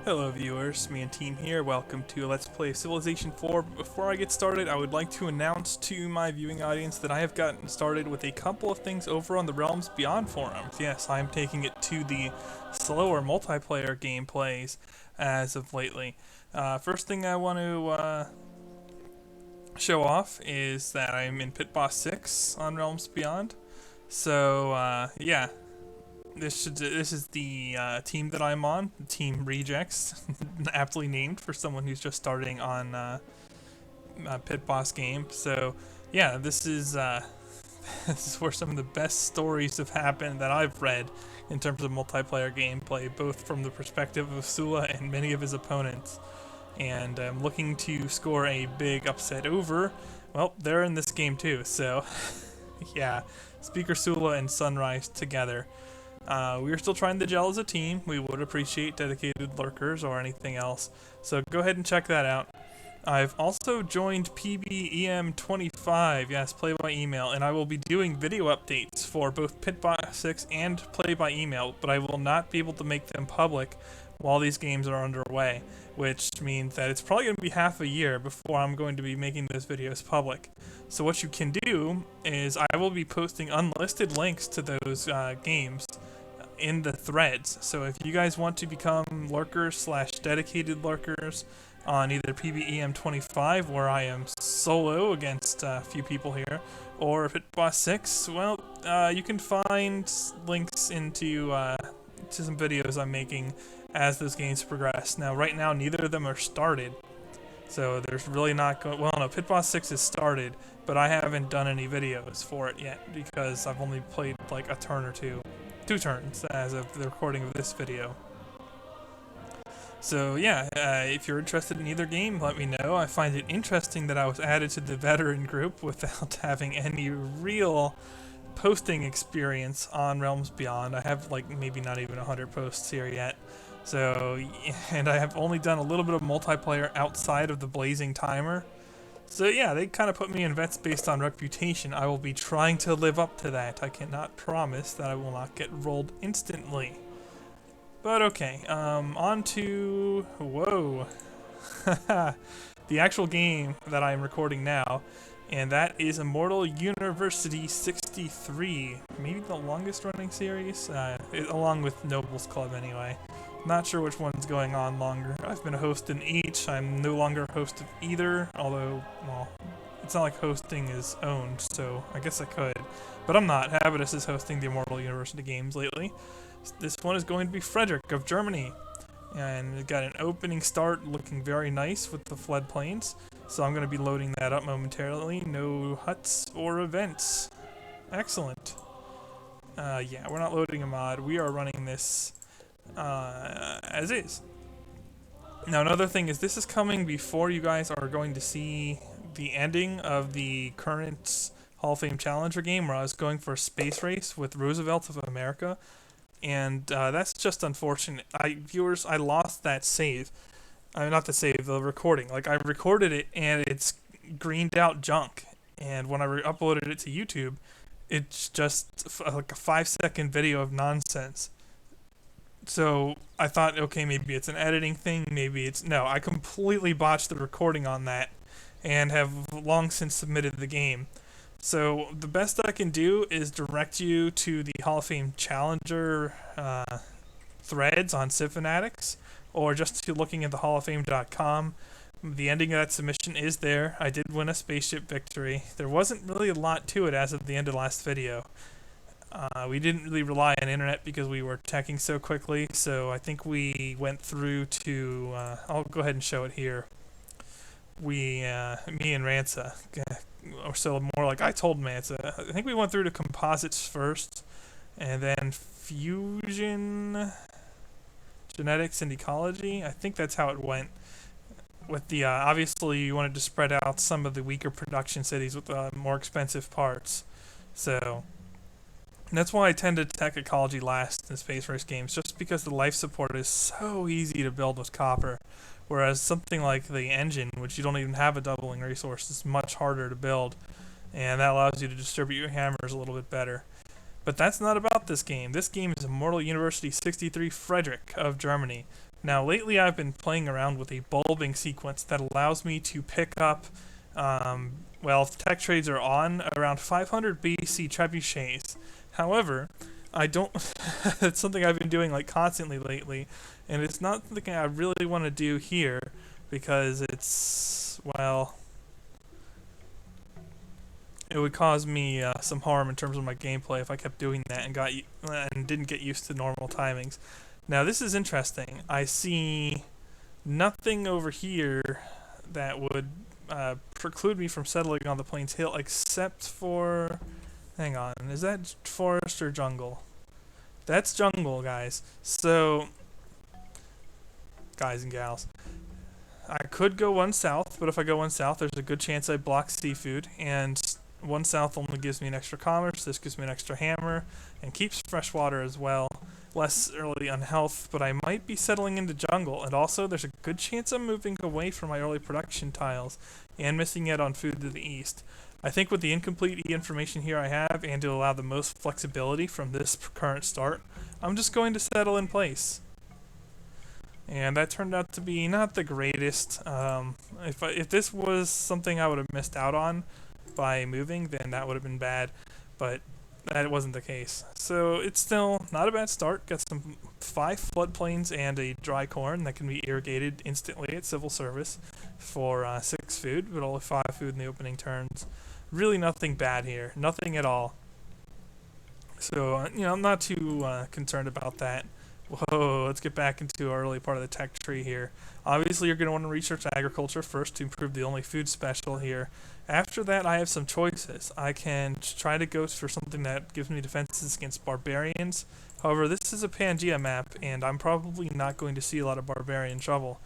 Hello viewers, me and team here, welcome to Let's Play Civilization 4. Before I get started, I would like to announce to my viewing audience that I have gotten started with a couple of things over on the Realms Beyond forums. Yes, I am taking it to the slower multiplayer gameplays as of lately. First thing I want to show off is that I'm in Pit Boss 6 on Realms Beyond. So, yeah. This is the team that I'm on, Team Rejects, aptly named for someone who's just starting on a Pit Boss game. So, yeah, this is this is where some of the best stories have happened that I've read in terms of multiplayer gameplay, both from the perspective of Sula and many of his opponents. And I'm looking to score a big upset over. Well, they're in this game too, so yeah, Speaker Sula and Sunrise together. We are still trying to gel as a team. We would appreciate dedicated lurkers or anything else, so go ahead and check that out. I've also joined PBEM25, yes, play by email, and I will be doing video updates for both Pit Boss 6 and play by email, but I will not be able to make them public while these games are underway, which means that it's probably going to be half a year before I'm going to be making those videos public. So what you can do is I will be posting unlisted links to those games in the threads. So if you guys want to become lurkers / dedicated lurkers on either PBEM25, where I am solo against a few people here, or Pit Boss 6, well, you can find links into to some videos I'm making as those games progress. Now, right now, neither of them are started, so there's really not going. Well, no, Pit Boss 6 is started, but I haven't done any videos for it yet because I've only played like a turn or two turns as of the recording of this video. So yeah, if you're interested in either game, let me know. I find it interesting that I was added to the veteran group without having any real posting experience on Realms Beyond. I have like maybe not even 100 posts here yet. So, and I have only done a little bit of multiplayer outside of the Blazing Timer. So yeah, they kind of put me in vets based on reputation. I will be trying to live up to that. I cannot promise that I will not get rolled instantly. But okay, on to... whoa. The actual game that I am recording now, and that is Immortal University 63. Maybe the longest running series, along with Nobles Club anyway. Not sure which one's going on longer. I've been a host in each. I'm no longer a host of either, although, well, it's not like hosting is owned, so I guess I could. But I'm not. Habitus is hosting the Immortal University games lately. This one is going to be Frederick of Germany. And it got an opening start looking very nice with the floodplains. So I'm going to be loading that up momentarily. No huts or events. Excellent. Yeah, we're not loading a mod. We are running this as is. Now another thing is this is coming before you guys are going to see the ending of the current Hall of Fame Challenger game where I was going for a space race with Roosevelt of America, and that's just unfortunate. Viewers, I lost that save. Not the save, the recording. Like, I recorded it and it's greened out junk, and when I uploaded it to YouTube, it's just like a 5-second video of nonsense. So I thought, okay, maybe it's an editing thing, maybe it's... No, I completely botched the recording on that and have long since submitted the game. So the best I can do is direct you to the Hall of Fame Challenger threads on Civ Fanatics, or just to looking at the halloffame.com. The ending of that submission is there. I did win a spaceship victory. There wasn't really a lot to it as of the end of last video. We didn't really rely on internet because we were teching so quickly, so I think we went through to, I'll go ahead and show it here. Me and Ransa, or so more like I told Mansa, I think we went through to composites first, and then fusion, genetics, and ecology. I think that's how it went. With the, obviously you wanted to spread out some of the weaker production cities with more expensive parts, so... And that's why I tend to tech ecology last in space race games, just because the life support is so easy to build with copper, whereas something like the engine, which you don't even have a doubling resource, is much harder to build, and that allows you to distribute your hammers a little bit better. But that's not about this game. This game is Immortal University 63 Frederick of Germany. Now, lately I've been playing around with a bulbing sequence that allows me to pick up, well, if tech trades are on, around 500 BC trebuchets. However, I don't. It's something I've been doing like constantly lately, and it's not something I really want to do here because it's, well, it would cause me some harm in terms of my gameplay if I kept doing that and didn't get used to normal timings. Now this is interesting. I see nothing over here that would preclude me from settling on the Plains Hill except for... Hang on, is that forest or jungle? That's jungle, guys. So, guys and gals, I could go one south, but if I go one south, there's a good chance I block seafood, and one south only gives me an extra commerce, this gives me an extra hammer, and keeps fresh water as well. Less early on health, but I might be settling into jungle, and also there's a good chance I'm moving away from my early production tiles and missing out on food to the east. I think with the incomplete information here I have, and to allow the most flexibility from this current start, I'm just going to settle in place. And that turned out to be not the greatest. If this was something I would have missed out on by moving, then that would have been bad, but that wasn't the case. So it's still not a bad start. Got some 5 floodplains and a dry corn that can be irrigated instantly at civil service for 6 food, but only 5 food in the opening turns. Really nothing bad here, nothing at all. So, I'm not too concerned about that. Whoa, let's get back into our early part of the tech tree here. Obviously, you're going to want to research agriculture first to improve the only food special here. After that, I have some choices. I can try to go for something that gives me defenses against barbarians. However, this is a Pangea map, and I'm probably not going to see a lot of barbarian trouble.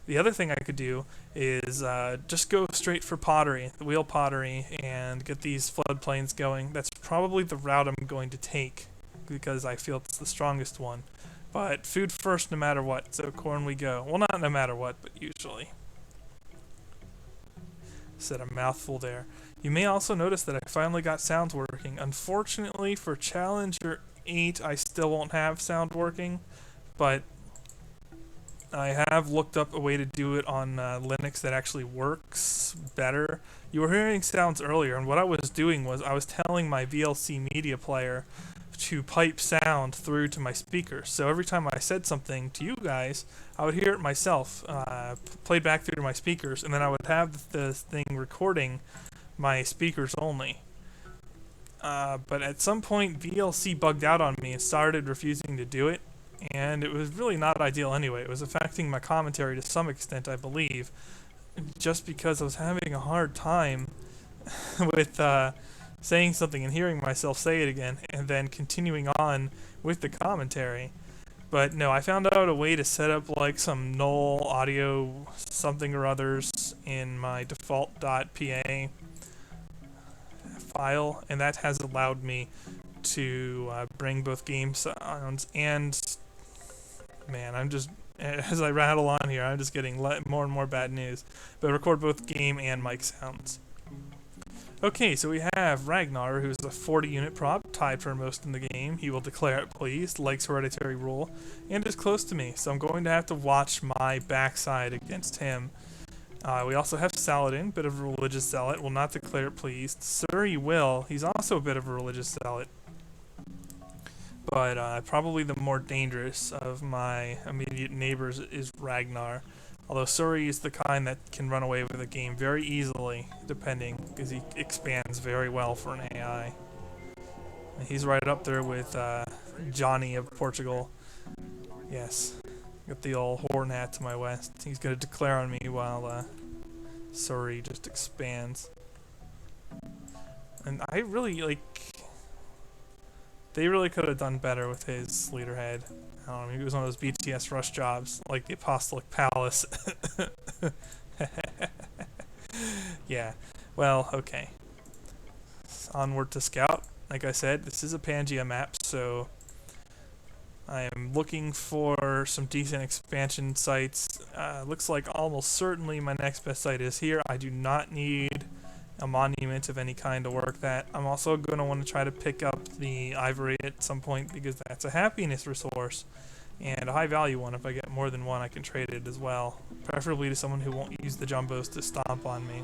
The other thing I could do is just go straight for pottery, the wheel pottery, and get these floodplains going. That's probably the route I'm going to take because I feel it's the strongest one. But food first no matter what, so corn we go. Well, not no matter what, but usually. Said a mouthful there. You may also notice that I finally got sounds working. Unfortunately for Challenger 8, I still won't have sound working, but I have looked up a way to do it on Linux that actually works better. You were hearing sounds earlier, and what I was doing was I was telling my VLC media player to pipe sound through to my speakers. So every time I said something to you guys, I would hear it myself, played back through to my speakers, and then I would have the thing recording my speakers only. But at some point, VLC bugged out on me and started refusing to do it, and it was really not ideal anyway. It was affecting my commentary to some extent, I believe, just because I was having a hard time with saying something and hearing myself say it again, and then continuing on with the commentary. But no, I found out a way to set up like some null audio something or others in my default.pa file, and that has allowed me to bring both game sounds and... Man, I'm just... As I rattle on here, I'm just getting more and more bad news. But record both game and mic sounds. Okay, so we have Ragnar, who's a 40 unit prop, tied for most in the game. He will declare it pleased, likes hereditary rule, and is close to me, so I'm going to have to watch my backside against him. We also have Saladin, bit of a religious zealot, will not declare it pleased. Surrey will, he's also a bit of a religious zealot, but probably the more dangerous of my immediate neighbors is Ragnar. Although Surrey is the kind that can run away with a game very easily, depending, because he expands very well for an AI. And he's right up there with Johnny of Portugal. Yes, got the old horn hat to my west. He's going to declare on me while Surrey just expands. And I really, they really could have done better with his leaderhead. I don't know, maybe it was one of those BTS rush jobs, like the Apostolic Palace. Yeah, well, okay. Onward to Scout. Like I said, this is a Pangea map, so I am looking for some decent expansion sites. Looks like almost certainly my next best site is here. I do not need a monument of any kind to work that. I'm also going to want to try to pick up the ivory at some point because that's a happiness resource. and a high value one. If I get more than one, I can trade it as well, preferably to someone who won't use the jumbos to stomp on me.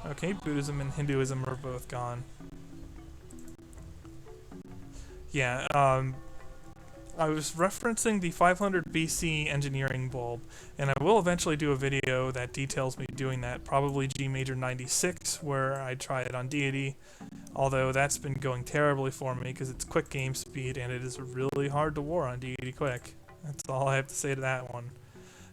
Okay, Buddhism and Hinduism are both gone. Yeah, I was referencing the 500 BC engineering bulb, and I will eventually do a video that details me doing that, probably G major 96, where I try it on deity, although that's been going terribly for me because it's quick game speed and it is really hard to war on deity quick. That's all I have to say to that one.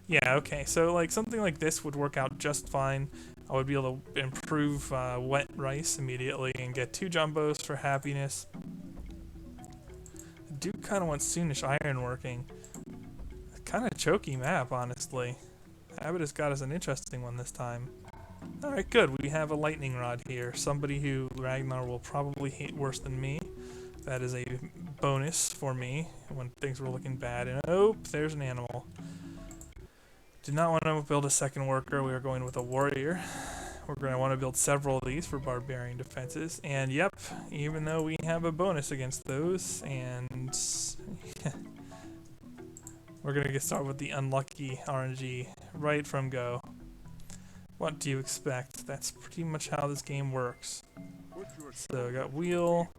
Yeah, okay, so like something like this would work out just fine. I would be able to improve wet rice immediately and get 2 jumbos for happiness. I do kind of want Soonish Iron working. Kind of choky map, honestly. Habitus got us an interesting one this time. Alright, good. We have a lightning rod here. Somebody who Ragnar will probably hate worse than me. That is a bonus for me when things were looking bad. And oh, there's an animal. Did not want to build a second worker. We are going with a warrior. We're going to want to build several of these for barbarian defenses. And yep, even though we have a bonus against those, and we're going to get started with the unlucky RNG right from go. What do you expect? That's pretty much how this game works. So I got wheel.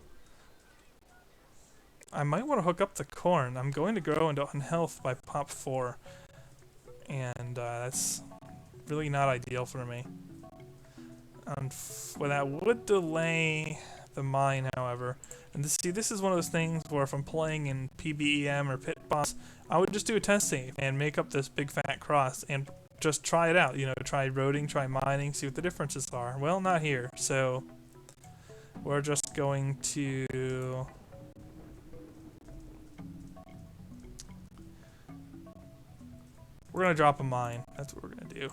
I might want to hook up the corn. I'm going to grow into unhealth by pop 4. And that's really not ideal for me. Well, that would delay the mine, however. And this is one of those things where if I'm playing in PBEM or Pit Boss, I would just do a test save and make up this big fat cross and just try it out. You know, try roading, try mining, see what the differences are. Well, not here. So we're just going to... We're going to drop a mine. That's what we're going to do.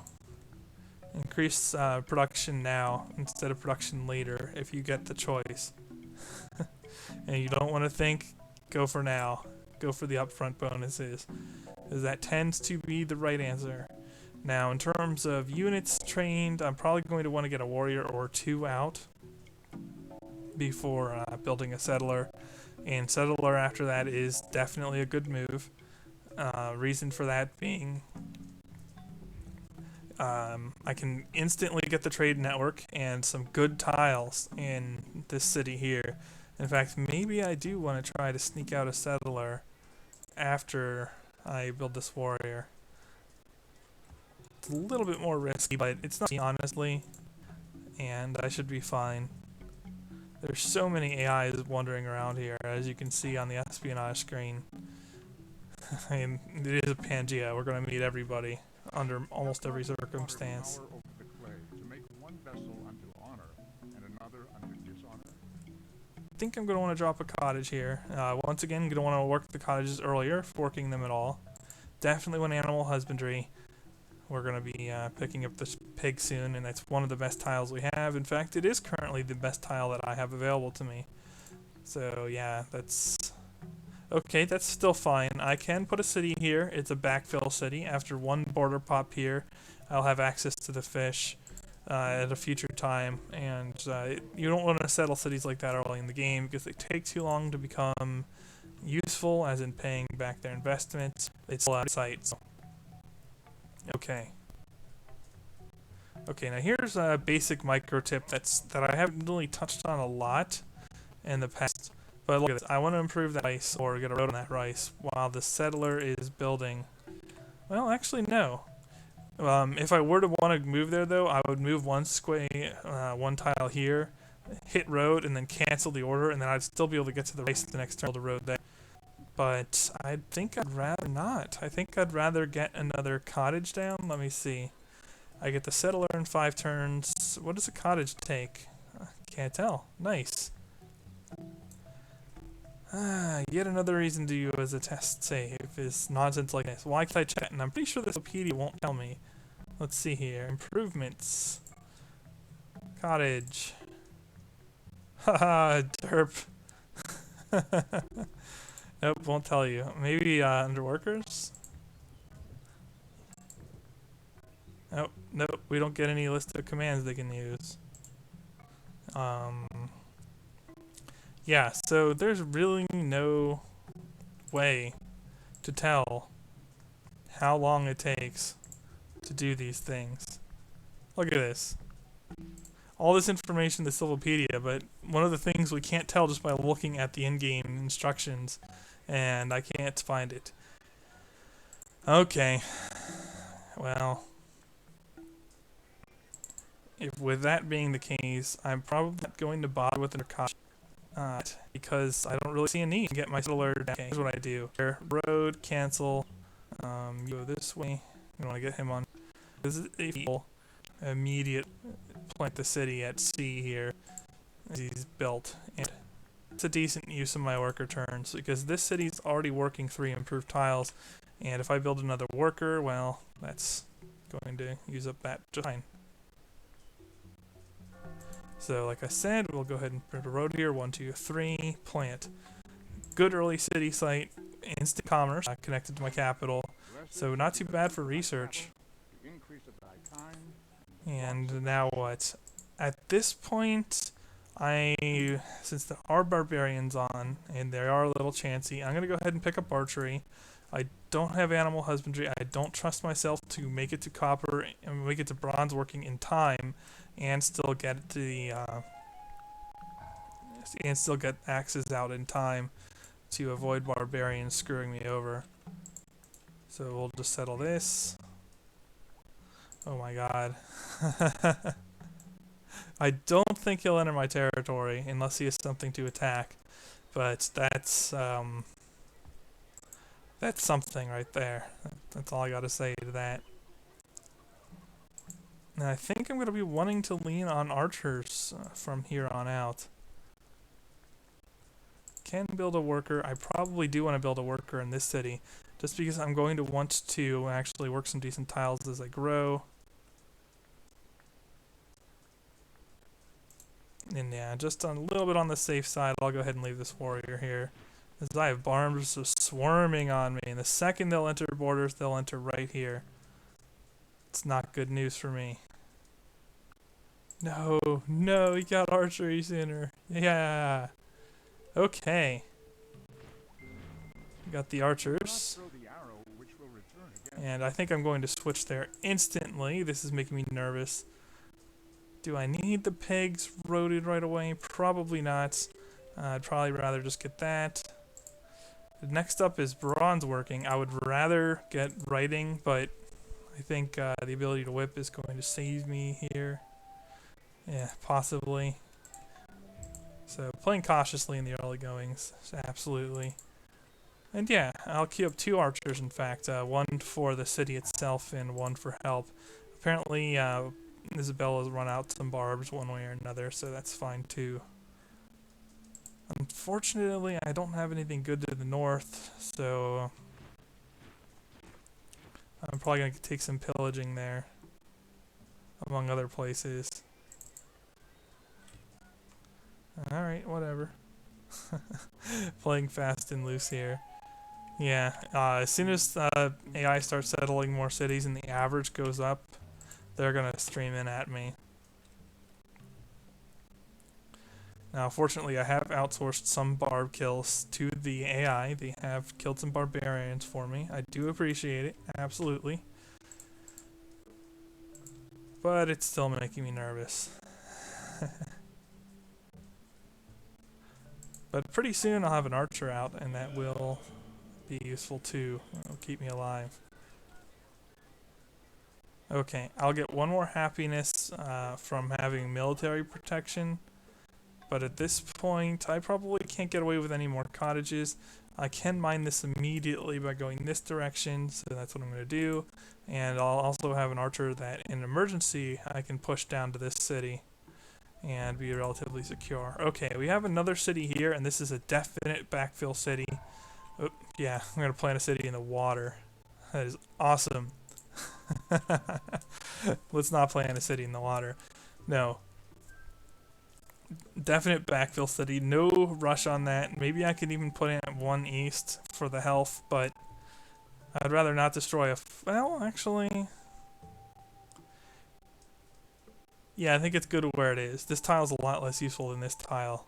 Increase production now instead of production later if you get the choice. And you don't want to think, go for now. Go for the upfront bonuses. Because that tends to be the right answer. Now, in terms of units trained, I'm probably going to want to get a warrior or 2 out before building a settler. And settler after that is definitely a good move. Reason for that being I can instantly get the trade network and some good tiles in this city here. In fact, maybe I do want to try to sneak out a settler after I build this warrior. It's a little bit more risky, but it's not, honestly, and I should be fine. There's so many AIs wandering around here, as you can see on the espionage screen. I mean, it is a Pangea. We're going to meet everybody under almost every circumstance. I think I'm going to want to drop a cottage here. Once again, going to want to work the cottages earlier, forking them at all. Definitely want animal husbandry. We're going to be picking up this pig soon, and that's one of the best tiles we have. In fact, it is currently the best tile that I have available to me. So yeah, that's... Okay, that's still fine. I can put a city here. It's a backfill city. After one border pop here, I'll have access to the fish at a future time. And you don't want to settle cities like that early in the game because they take too long to become useful, as in paying back their investments. It's all out of sight. So. Okay. Okay, now here's a basic micro tip that I haven't really touched on a lot in the past. But look at this. I want to improve that rice or get a road on that rice while the settler is building. Well, actually, no. If I were to want to move there, though, I would move one tile here, hit road, and then cancel the order, and then I'd still be able to get to the rice the next turn of the road there. But I think I'd rather not. I think I'd rather get another cottage down. Let me see. I get the settler in 5 turns. What does a cottage take? Can't tell. Nice. Yet another reason to use as a test save is nonsense like this. Why can't I check? And I'm pretty sure this Wikipedia won't tell me. Let's see here. Improvements. Cottage. Haha, derp. Nope, won't tell you. Maybe under workers? Nope, we don't get any list of commands they can use. Yeah, so there's really no way to tell how long it takes to do these things. Look at this. All this information in the Sylvopedia, but one of the things we can't tell just by looking at the in-game instructions, and I can't find it. Okay. Well, if with that being the case, I'm probably not going to bother with an caution, because I don't really see a need to get my settler. Okay, here's what I do. Here, road, cancel. You go this way. You want to get him on. This is a immediate plant the city at C here as he's built, and it's a decent use of my worker turns because this city's already working 3 improved tiles, and if I build another worker, well, that's going to use up that just fine. So like I said, we'll go ahead and put a road here. 1, 2, 3, plant. Good early city site, instant commerce connected to my capital, so not too bad for research. And now what? At this point, since there are barbarians on, and they are a little chancy, I'm going to go ahead and pick up archery. I don't have animal husbandry. I don't trust myself to make it to copper and make it to bronze working in time, and still get to the and still get axes out in time to avoid barbarians screwing me over. So we'll just settle this. Oh my god. I don't think he'll enter my territory unless he has something to attack. But that's something right there. That's all I gotta say to that. And I think I'm gonna be wanting to lean on archers from here on out. Can build a worker. I probably do want to build a worker in this city, just because I'm going to want to actually work some decent tiles as I grow. And yeah, just a little bit on the safe side, I'll go ahead and leave this warrior here, as I have barbs just swarming on me, and the second they'll enter borders, they'll enter right here. It's not good news for me. No, no, he got archery sooner. Yeah. Okay. We got the archers. And I think I'm going to switch there instantly. This is making me nervous. Do I need the pegs roaded right away? Probably not. I'd probably rather just get that. Next up is bronze working. I would rather get writing, but I think the ability to whip is going to save me here. Yeah, possibly. So playing cautiously in the early goings, absolutely. And yeah, I'll queue up 2 archers, in fact. 1 for the city itself and 1 for help. Apparently, Isabella's run out some barbs one way or another, so that's fine too. Unfortunately, I don't have anything good to the north, so I'm probably going to take some pillaging there, among other places. Alright, whatever. Playing fast and loose here. Yeah, as soon as AI starts settling more cities and the average goes up, they're gonna stream in at me. Now, fortunately, I have outsourced some barb kills to the AI. They have killed some barbarians for me. I do appreciate it, absolutely. But it's still making me nervous. But pretty soon I'll have an archer out, and that will be useful too. It'll keep me alive. Okay, I'll get 1 more happiness from having military protection, but at this point I probably can't get away with any more cottages. I can mine this immediately by going this direction, so that's what I'm going to do. And I'll also have an archer that in an emergency I can push down to this city and be relatively secure. Okay, we have another city here, and this is a definite backfill city. Oh, yeah, I'm going to plant a city in the water. That is awesome. Let's not plant a city in the water. No. Definite backfill city. No rush on that. Maybe I could even put in 1 east for the health, but I'd rather not destroy a... well, actually... yeah, I think it's good where it is. This tile's a lot less useful than this tile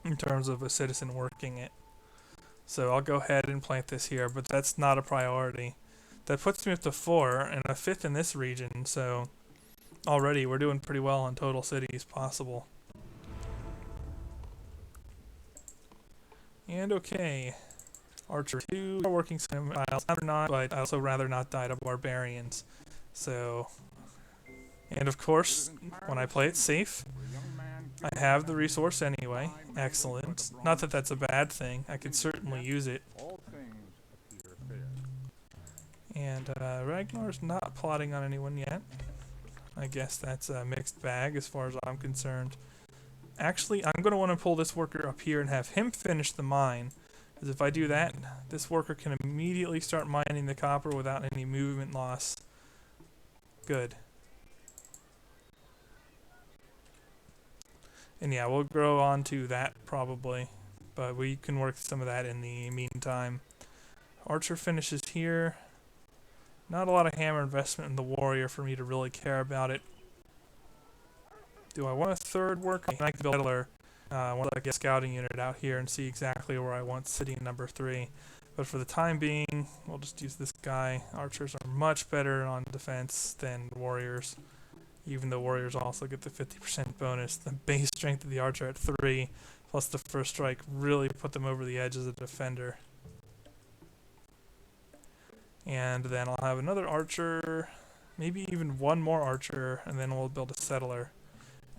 in terms of a citizen working it. So I'll go ahead and plant this here, but that's not a priority. That puts me up to 4 and a 5th in this region, so already we're doing pretty well on total cities possible. And okay, Archer 2 are working some I'd rather not, but I'd also rather not die to barbarians. So, and of course, when I play it safe, I have the resource anyway. Excellent. Not that that's a bad thing. I could certainly use it. And Ragnar's not plotting on anyone yet. I guess that's a mixed bag as far as I'm concerned. Actually, I'm going to want to pull this worker up here and have him finish the mine. Because if I do that, this worker can immediately start mining the copper without any movement loss. Good. And yeah, we'll grow on to that probably. But we can work some of that in the meantime. Archer finishes here. Not a lot of hammer investment in the warrior for me to really care about it. Do I want a third worker? I can build I want to get a scouting unit out here and see exactly where I want city number 3. But for the time being, we'll just use this guy. Archers are much better on defense than warriors. Even though warriors also get the 50% bonus. The base strength of the archer at 3, plus the first strike, really put them over the edge as a defender. And then I'll have another archer, maybe even one more archer, and then we'll build a settler.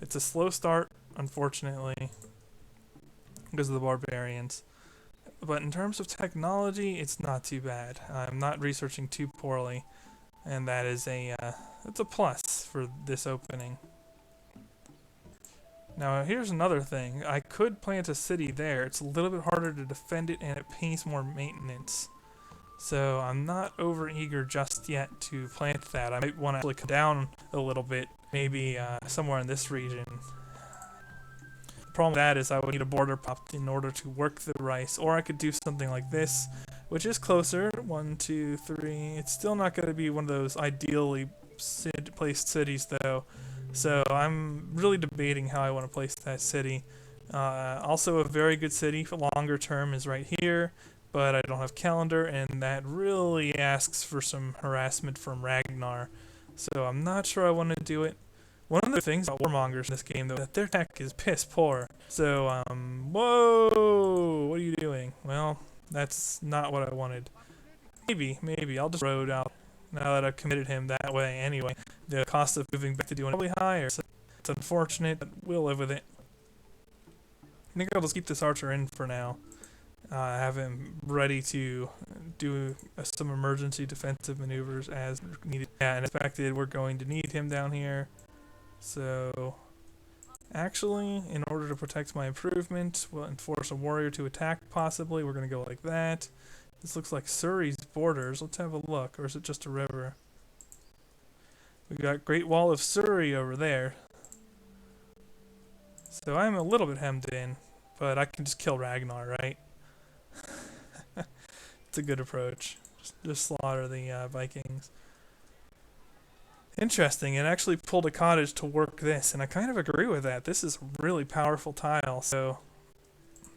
It's a slow start, unfortunately, because of the barbarians. But in terms of technology, it's not too bad. I'm not researching too poorly, and that is it's a plus for this opening. Now here's another thing. I could plant a city there. It's a little bit harder to defend it, and it pays more maintenance. So I'm not over eager just yet to plant that. I might want to actually come down a little bit, maybe somewhere in this region. The problem with that is I would need a border popped in order to work the rice, or I could do something like this, which is closer. 1, 2, 3. It's still not going to be one of those ideally placed cities though. So I'm really debating how I want to place that city. Also a very good city for longer term is right here. But I don't have calendar, and that really asks for some harassment from Ragnar. So I'm not sure I want to do it. One of the things about warmongers in this game, though, is that their tech is piss poor. So, whoa! What are you doing? Well, that's not what I wanted. Maybe. I'll just road out now that I've committed him that way anyway. The cost of moving back to doing it probably higher. So it's unfortunate, but we'll live with it. I think I'll just keep this archer in for now. Have him ready to do some emergency defensive maneuvers as needed. Yeah, and expected we're going to need him down here. So, actually, in order to protect my improvement, we'll enforce a warrior to attack possibly. We're going to go like that. This looks like Surrey's borders. Let's have a look. Or is it just a river? We've got Great Wall of Surrey over there. So I'm a little bit hemmed in, but I can just kill Ragnar, right? It's a good approach. Just slaughter the Vikings. Interesting. It actually pulled a cottage to work this, and I kind of agree with that. This is a really powerful tile, so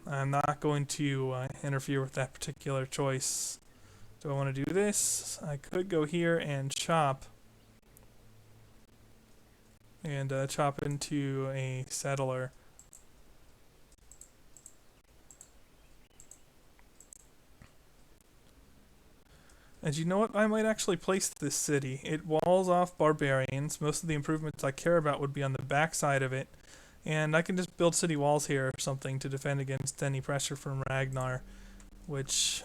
I'm not going to interfere with that particular choice. Do I want to do this? I could go here and chop. And chop into a settler. And you know what? I might actually place this city. It walls off barbarians. Most of the improvements I care about would be on the back side of it. And I can just build city walls here or something to defend against any pressure from Ragnar. Which,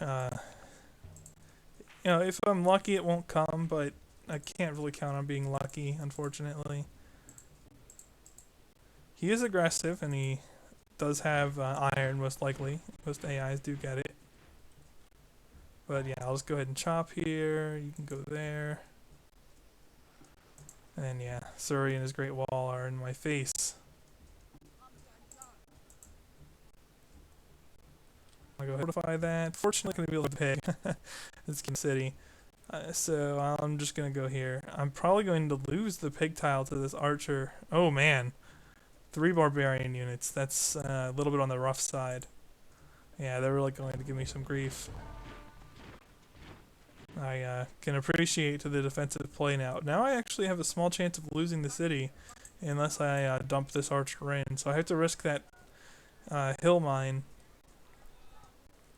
if I'm lucky it won't come, but I can't really count on being lucky, unfortunately. He is aggressive, and he does have iron, most likely. Most AIs do get it. But yeah, I'll just go ahead and chop here. You can go there. And yeah, Surrey and his Great Wall are in my face. I'll go ahead and fortify that. Fortunately, I'm going to be able to pig. It's King City. So I'm just going to go here. I'm probably going to lose the pig tile to this archer. Oh man. 3 barbarian units. That's a little bit on the rough side. Yeah, they're really going to give me some grief. I can appreciate the defensive play now. Now I actually have a small chance of losing the city unless I dump this archer in. So I have to risk that hill mine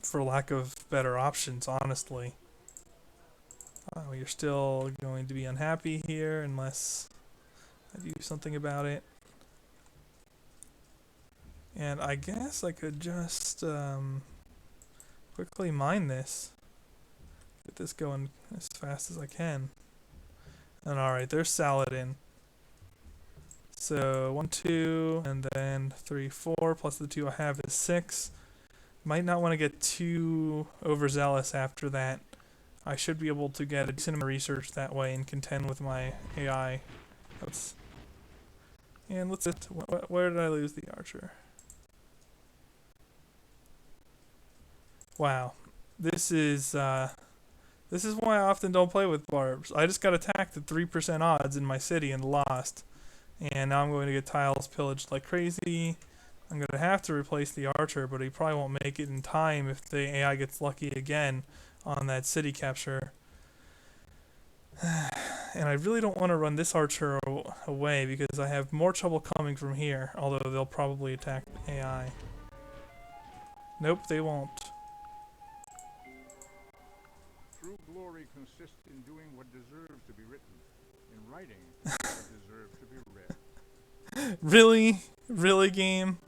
for lack of better options, honestly. Oh, you're still going to be unhappy here unless I do something about it. And I guess I could just quickly mine this. Get this going as fast as I can. And alright, there's Saladin. So 1, 2, and then 3, 4, plus the 2 I have is 6. Might not want to get too overzealous after that. I should be able to get a decent amount of research that way and contend with my AI. And let's see, where did I lose the archer? Wow. This is why I often don't play with barbs. I just got attacked at 3% odds in my city and lost. And now I'm going to get tiles pillaged like crazy. I'm going to have to replace the archer, but he probably won't make it in time if the AI gets lucky again on that city capture. And I really don't want to run this archer away because I have more trouble coming from here, although they'll probably attack the AI. Nope, they won't. True glory consists in doing what deserves to be written, in writing what deserves to be read. Really? Really, game?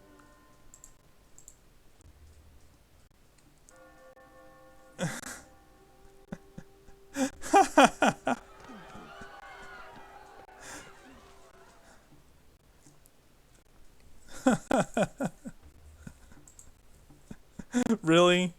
Really?